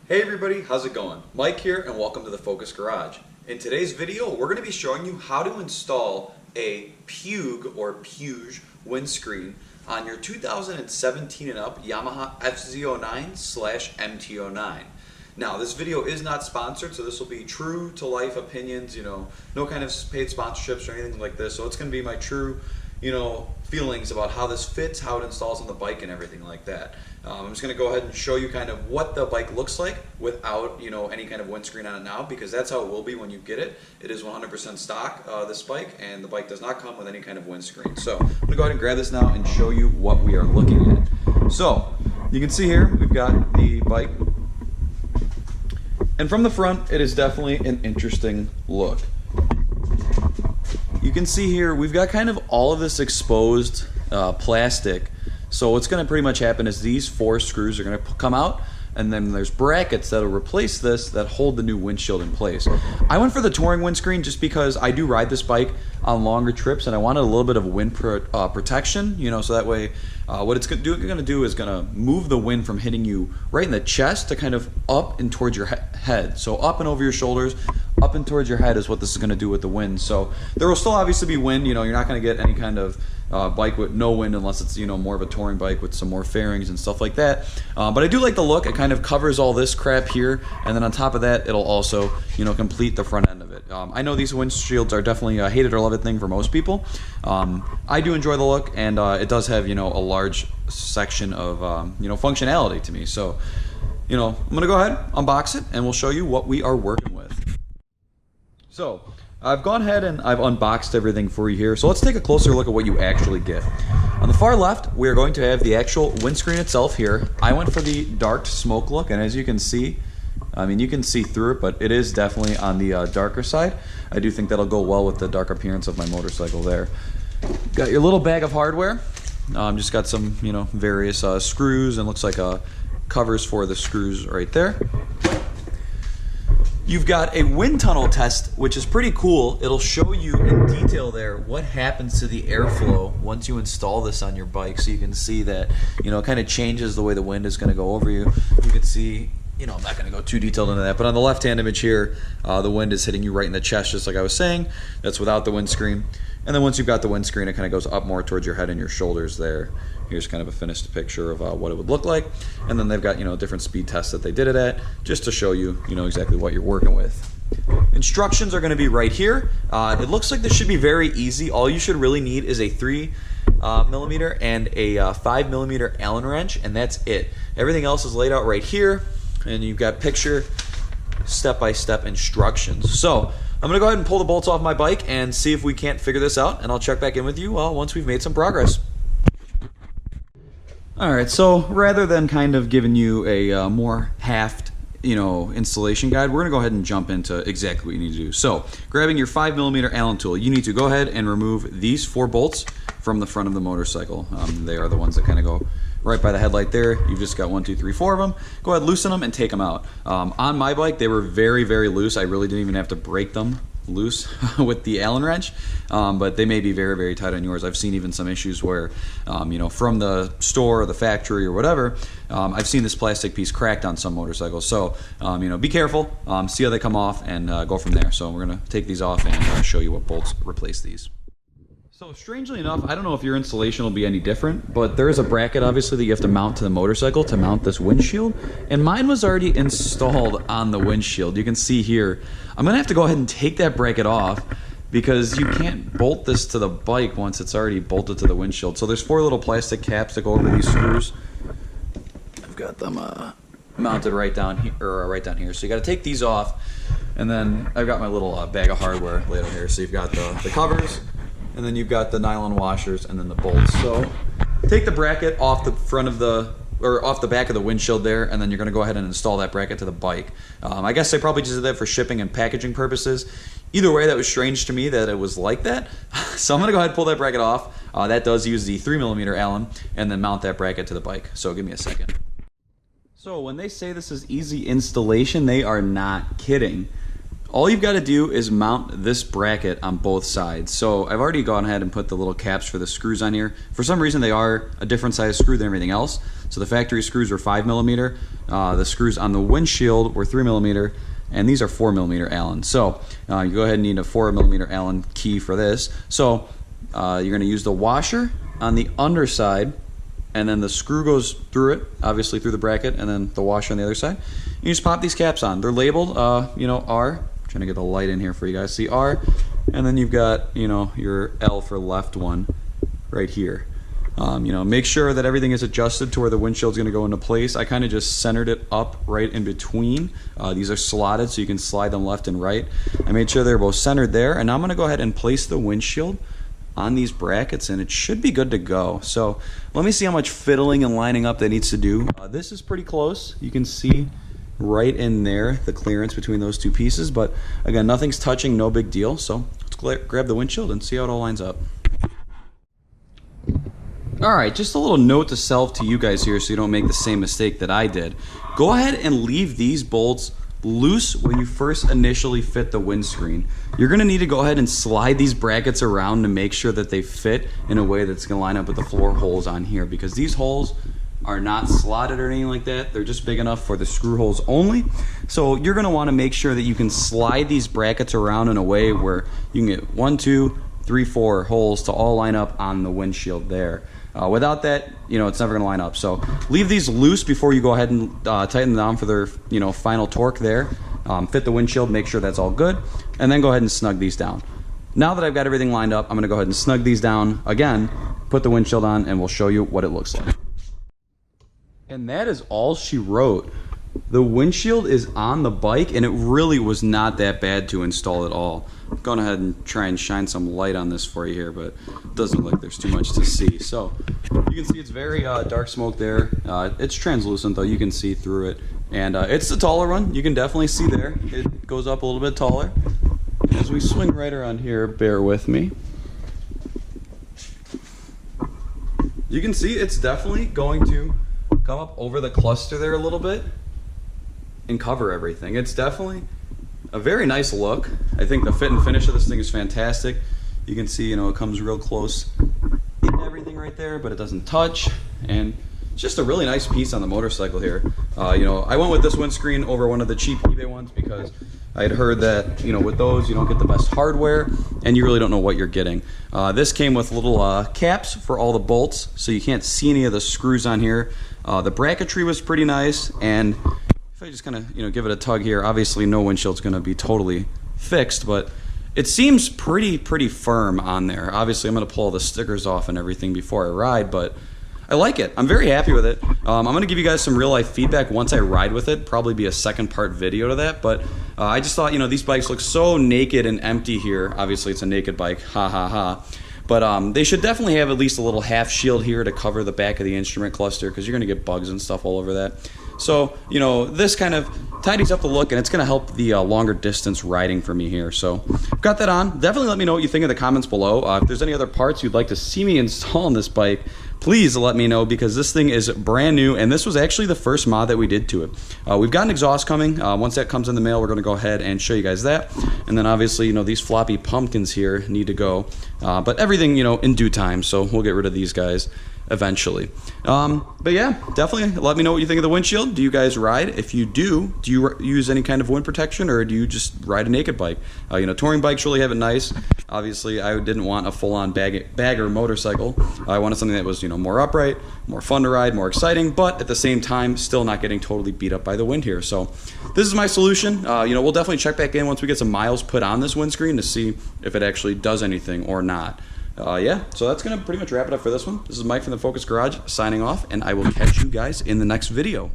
Hey everybody, how's it going? Mike here and welcome to the Focus Garage. In today's video, we're going to be showing you how to install a Puig or Puig windscreen on your 2017 and up Yamaha MT-09/MT-09. Now, this video is not sponsored, so this will be true to life opinions, no kind of paid sponsorships or anything like this. So it's going to be my true, feelings about how this fits, how it installs on the bike and everything like that. I'm just going to go ahead and show you kind of what the bike looks like without, any kind of windscreen on it now, because that's how it will be when you get it. It is 100% stock, this bike, and the bike does not come with any kind of windscreen. So I'm going to go ahead and grab this now and show you what we are looking at. So you can see here, we've got the bike. And from the front, it is definitely an interesting look. You can see here, we've got kind of all of this exposed plastic. So what's going to pretty much happen is these 4 screws are going to come out, and then there's brackets that will replace this that hold the new windshield in place. I went for the touring windscreen just because I do ride this bike on longer trips and I wanted a little bit of wind protection, so that way what it's going to do is going to move the wind from hitting you right in the chest to kind of up and towards your head. So up and over your shoulders, up and towards your head is what this is going to do with the wind. So there will still obviously be wind, you're not going to get any kind of bike with no wind unless it's more of a touring bike with some more fairings and stuff like that. But I do like the look. It kind of covers all this crap here, and then on top of that it'll also complete the front end of it. I know these windshields are definitely a hate it or love it thing for most people. I do enjoy the look, and it does have a large section of functionality to me. So I'm gonna go ahead, unbox it, and we'll show you what we are working with. So I've gone ahead and I've unboxed everything for you here. So let's take a closer look at what you actually get. On the far left, we are going to have the actual windscreen itself here. I went for the dark smoke look, and as you can see, you can see through it, but it is definitely on the darker side. I do think that'll go well with the dark appearance of my motorcycle there. Got your little bag of hardware. Just got some, various screws, and looks like covers for the screws right there. You've got a wind tunnel test, which is pretty cool. It'll show you in detail there what happens to the airflow once you install this on your bike. So you can see that, it kind of changes the way the wind is going to go over you. You can see, I'm not going to go too detailed into that, but on the left-hand image here, the wind is hitting you right in the chest, just like I was saying. That's without the windscreen. And then once you've got the windscreen, it kind of goes up more towards your head and your shoulders there. Here's kind of a finished picture of what it would look like. And then they've got, different speed tests that they did it at, just to show you, exactly what you're working with. Instructions are going to be right here. It looks like this should be very easy. All you should really need is a 3mm and a 5mm Allen wrench, and that's it. Everything else is laid out right here, and you've got picture step-by-step instructions. So I'm going to go ahead and pull the bolts off my bike and see if we can't figure this out, and I'll check back in with you once we've made some progress. Alright, so rather than kind of giving you a more halved, installation guide, we're going to go ahead and jump into exactly what you need to do. So, grabbing your 5mm Allen tool, you need to go ahead and remove these 4 bolts from the front of the motorcycle. They are the ones that kind of go right by the headlight there. You've just got 1, 2, 3, 4 of them. Go ahead, loosen them, and take them out. On my bike, they were very, very loose. I really didn't even have to break them loose with the Allen wrench, but they may be very, very tight on yours. I've seen even some issues where, from the store or the factory or whatever, I've seen this plastic piece cracked on some motorcycles. So, be careful, see how they come off, and go from there. So we're going to take these off and show you what bolts replace these. So strangely enough, I don't know if your installation will be any different, but there is a bracket obviously that you have to mount to the motorcycle to mount this windshield, and mine was already installed on the windshield. You can see here, I'm going to have to go ahead and take that bracket off because you can't bolt this to the bike once it's already bolted to the windshield. So there's 4 little plastic caps that go over these screws. I've got them mounted right down here, So you got to take these off, and then I've got my little bag of hardware laid out here. So you've got the covers, and then you've got the nylon washers, and then the bolts. So take the bracket off the front of off the back of the windshield there, and then you're going to go ahead and install that bracket to the bike. I guess they probably just did that for shipping and packaging purposes. Either way, that was strange to me that it was like that. So I'm going to go ahead and pull that bracket off. That does use the 3mm Allen, and then mount that bracket to the bike. So give me a second. So when they say this is easy installation, they are not kidding. All you've got to do is mount this bracket on both sides. So I've already gone ahead and put the little caps for the screws on here. For some reason they are a different size screw than everything else. So the factory screws were 5mm. The screws on the windshield were 3mm, and these are 4mm Allen. So you go ahead and need a 4mm Allen key for this. So you're going to use the washer on the underside, and then the screw goes through it, obviously through the bracket, and then the washer on the other side. You just pop these caps on. They're labeled, R. I'm trying to get the light in here for you guys. See R, and then you've got, your L for left one right here. Make sure that everything is adjusted to where the windshield's going to go into place. I kind of just centered it up right in between. These are slotted so you can slide them left and right. I made sure they're both centered there, and now I'm going to go ahead and place the windshield on these brackets, and it should be good to go. So let me see how much fiddling and lining up that needs to do. This is pretty close. You can see right in there the clearance between those two pieces, but again, nothing's touching, no big deal. So let's grab the windshield and see how it all lines up. Alright, just a little note to self to you guys here so you don't make the same mistake that I did. Go ahead and leave these bolts loose when you first initially fit the windscreen. You're going to need to go ahead and slide these brackets around to make sure that they fit in a way that's going to line up with the floor holes on here, because these holes are not slotted or anything like that. They're just big enough for the screw holes only. So you're going to want to make sure that you can slide these brackets around in a way where you can get 1, 2, 3, 4 holes to all line up on the windshield there. Without that, it's never going to line up. So leave these loose before you go ahead and tighten them down for their, final torque there. Fit the windshield, make sure that's all good, and then go ahead and snug these down. Now that I've got everything lined up, I'm going to go ahead and snug these down again, put the windshield on, and we'll show you what it looks like. And that is all she wrote. The windshield is on the bike, and it really was not that bad to install at all. I'm going ahead and try and shine some light on this for you here, but it doesn't look like there's too much to see. So you can see it's very dark smoke there. It's translucent though, you can see through it. And it's the taller one, you can definitely see there. It goes up a little bit taller. As we swing right around here, bear with me. You can see it's definitely going to come up over the cluster there a little bit and cover everything. It's definitely a very nice look. I think the fit and finish of this thing is fantastic. You can see, it comes real close in everything right there, but it doesn't touch. And it's just a really nice piece on the motorcycle here. I went with this windscreen over one of the cheap eBay ones because I had heard that, with those you don't get the best hardware and you really don't know what you're getting. This came with little caps for all the bolts, so you can't see any of the screws on here. The bracketry was pretty nice, and if I just kind of, give it a tug here, obviously no windshield's going to be totally fixed, but it seems pretty firm on there. Obviously I'm going to pull all the stickers off and everything before I ride, but I like it. I'm very happy with it. I'm going to give you guys some real life feedback once I ride with it. Probably be a second part video to that, but I just thought, these bikes look so naked and empty here. Obviously it's a naked bike, ha ha ha. But they should definitely have at least a little half shield here to cover the back of the instrument cluster, because you're going to get bugs and stuff all over that. So, this kind of tidies up the look, and it's going to help the longer distance riding for me here. So, I've got that on. Definitely let me know what you think in the comments below. If there's any other parts you'd like to see me install on this bike, please let me know, because this thing is brand new, and this was actually the first mod that we did to it. We've got an exhaust coming. Once that comes in the mail, we're going to go ahead and show you guys that. And then obviously, these floppy pumpkins here need to go. But everything, in due time, so we'll get rid of these guys eventually. But yeah, definitely let me know what you think of the windshield. Do you guys ride? If you do you use any kind of wind protection, or do you just ride a naked bike? Touring bikes really have it nice. Obviously, I didn't want a full-on bagger motorcycle. I wanted something that was, more upright, more fun to ride, more exciting, but at the same time, still not getting totally beat up by the wind here. So this is my solution. We'll definitely check back in once we get some miles put on this windscreen to see if it actually does anything or not. Yeah, so that's going to pretty much wrap it up for this one. This is Mike from the Focus Garage signing off, and I will catch you guys in the next video.